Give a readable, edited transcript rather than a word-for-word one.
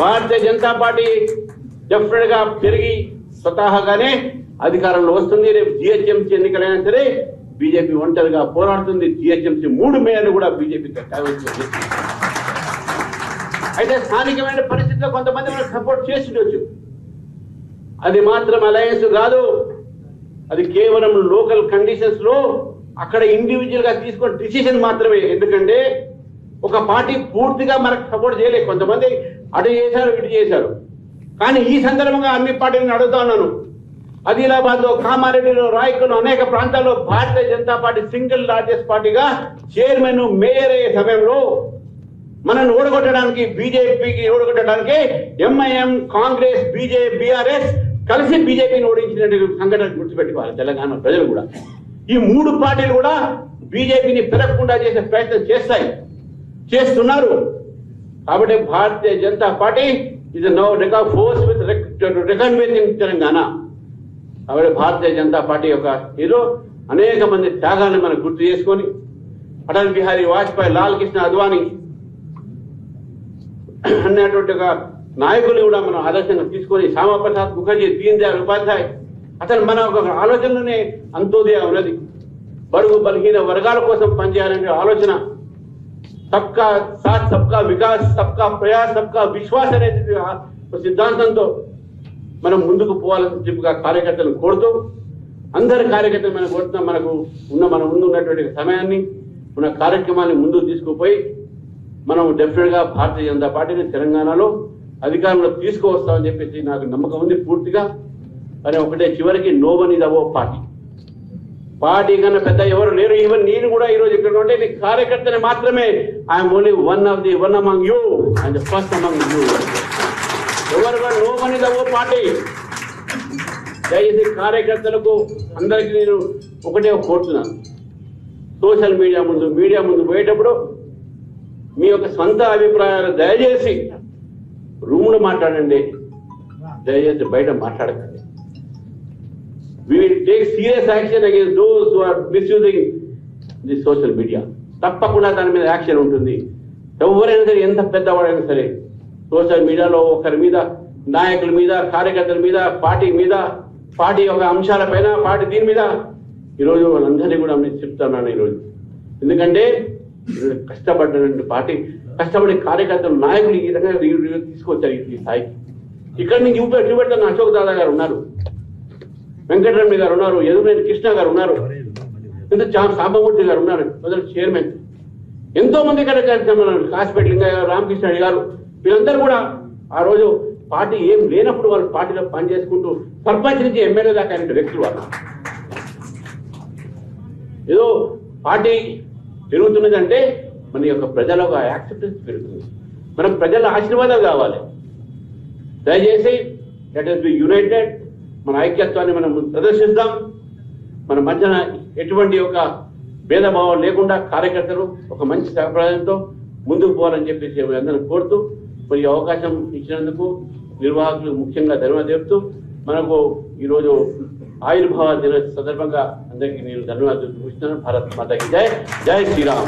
భారతీయ Janata party definite గా పెరిగి స్వతహాగానే అధికారంలో వస్తుంది. రేపు జిహెచ్ఎంసీ ఎన్నికలైనా సరే బీజేపీ ఒంటరిగా పోరాడుతుంది. జిహెచ్ఎంసీ 3 మేయర్లు కూడా బీజేపీ కైవసం. అయితే స్థానికమైన పరిస్థితుల్లో కొంతమంది మనకు సపోర్ట్ చేసిండొచ్చు. అది మాత్రం అలయన్స్ కాదు, అది కేవలం లోకల్ కండిషన్స్ లో అక్కడ ఇండివిజువల్ గా తీసుకున్న డిసిషన్ మాత్రమే. ఎందుకంటే ఒక పార్టీ పూర్తిగా మనకు సపోర్ట్ చేయలేదు, కొంతమంది అటు చేశారు ఇటు చేశారు. కానీ ఈ సందర్భంగా అన్ని పార్టీలను అడుగుతా ఉన్నాను. ఆదిలాబాద్ లో, కామారెడ్డిలో, రాయకల్లో అనేక ప్రాంతాల్లో భారతీయ జనతా పార్టీ సింగిల్ లార్జెస్ట్ పార్టీగా చైర్మన్ మేయర్ అయ్యే సమయంలో మనల్ని ఓడగొట్టడానికి, బీజేపీకి ఓడగొట్టడానికి ఎంఐఎం, కాంగ్రెస్, బీఆర్ఎస్ కలిసి బీజేపీని ఓడించినట్టు సంఘటన గుర్తుపెట్టుకోవాలి తెలంగాణ ప్రజలు కూడా. ఈ 3 పార్టీలు కూడా బీజేపీని పెరగకుండా చేసే ప్రయత్నం చేస్తున్నారు. కాబట్టి Bharatiya Janata Party is now force with reckon with in Telangana. కాబట్టి భారతీయ జనతా పార్టీ యొక్క ఏదో అనేక మంది త్యాగాన్ని మనం గుర్తు చేసుకొని అటల్ బిహారీ వాజ్పేయి, లాల్ కృష్ణ అద్వానీ అన్నటువంటి ఒక నాయకులు కూడా మనం ఆదర్శంగా తీసుకొని, శ్యామాప్రసాద్ ముఖర్జీ, దీన్ దయాళ్ ఉపాధ్యాయ్, అతను మన ఒక ఆలోచనలోనే అంత్యోదయ ఉన్నది. బడుగు బలహీన వర్గాల కోసం పనిచేయాలనే ఆలోచన, సబ్కా సాత్ సబ్కా వికాస్, సబ్కా ప్రయాస్, సబ్కా విశ్వాస్ అనే సిద్ధాంతంతో మనం ముందుకు పోవాలని చెప్పిగా కార్యకర్తలను కోరుతూ, అందరి కార్యకర్తలు మనం కోరుతున్నాం. మన ముందు ఉన్నటువంటి సమయాన్ని, మన కార్యక్రమాన్ని ముందుకు తీసుకుపోయి మనం డెఫినెట్ గా భారతీయ జనతా పార్టీని తెలంగాణలో అధికారంలో తీసుకువస్తామని చెప్పేసి నాకు నమ్మకం ఉంది పూర్తిగా. కానీ ఒకటే, చివరికి no one is above party కన్నా పెద్ద ఎవరు లేరు. ఈవెన్ నేను కూడా ఈరోజు ఇక్కడ ఉంటే నీ కార్యకర్తని మాత్రమే. I'm only one among you and first among you. ఎవరు no one is above party. దయచేసి కార్యకర్తలకు అందరికీ నేను ఒకటే కోరుతున్నాను, సోషల్ మీడియా ముందు పోయేటప్పుడు మీ యొక్క సొంత అభిప్రాయాలు దయచేసి రూమ్లో మాట్లాడండి, దయచేసి బయట మాట్లాడకండి. We will take serious action against those who are misusing the social media. తప్పకుండా దాని మీద యాక్షన్ ఉంటుంది. ఎవరైనా సరే, ఎంత పెద్దవాడైనా సరే, సోషల్ మీడియాలో ఒకరి మీద, నాయకుల మీద, కార్యకర్తల మీద, పార్టీ మీద, పార్టీ యొక్క అంశాలపైన, పార్టీ దీని మీద ఈరోజు వాళ్ళందరినీ కూడా నేను చెప్తున్నాను ఈరోజు. ఎందుకంటే కష్టపడ్డటువంటి పార్టీ, కష్టపడి కార్యకర్తలు, నాయకులు ఈ రకంగా తీసుకొచ్చారు ఈ స్థాయికి. ఇక్కడ నుంచి చూపెడతాను. అశోక్ దాదా గారు ఉన్నారు, వెంకటరమణ గారు ఉన్నారు, యదునేని కృష్ణ గారు ఉన్నారు, సాంబమూర్తి గారు ఉన్నారు, మొదటి చైర్మన్. ఎంతో మంది కార్యక్రమాలు, కాసిపేట లింగయ్య గారు, రామకృష్ణ గారు, వీళ్ళందరూ కూడా ఆ రోజు పార్టీ ఏం లేనప్పుడు వాళ్ళు పార్టీలో పనిచేసుకుంటూ సర్పంచ్ నుంచి ఎమ్మెల్యే దాకా అయిన వ్యక్తులు వాళ్ళు. ఏదో పార్టీ పెరుగుతున్నదంటే మన యొక్క ప్రజల ఒక యాక్సెప్టెన్స్ పెరుగుతుంది. మనం ప్రజల ఆశీర్వాదాలు కావాలి. దయచేసి లెట్ us be united. మన ఐక్యత్వాన్ని మనం ప్రదర్శిద్దాం. మన మధ్యన ఎటువంటి ఒక భేదభావం లేకుండా కార్యకర్తలు ఒక మంచి సంప్రదాయంతో ముందుకు పోవాలని చెప్పేసి అందరిని కోరుతూ, మరి అవకాశం ఇచ్చినందుకు నిర్వాహకులు ముఖ్యంగా ధన్యవాదాలు చెప్తూ, మనకు ఈరోజు ఆవిర్భావ దిన సందర్భంగా అందరికీ నేను ధన్యవాదాలు చూపిస్తున్నాను. భారత్ మాతాకి జై. జై శ్రీరామ్.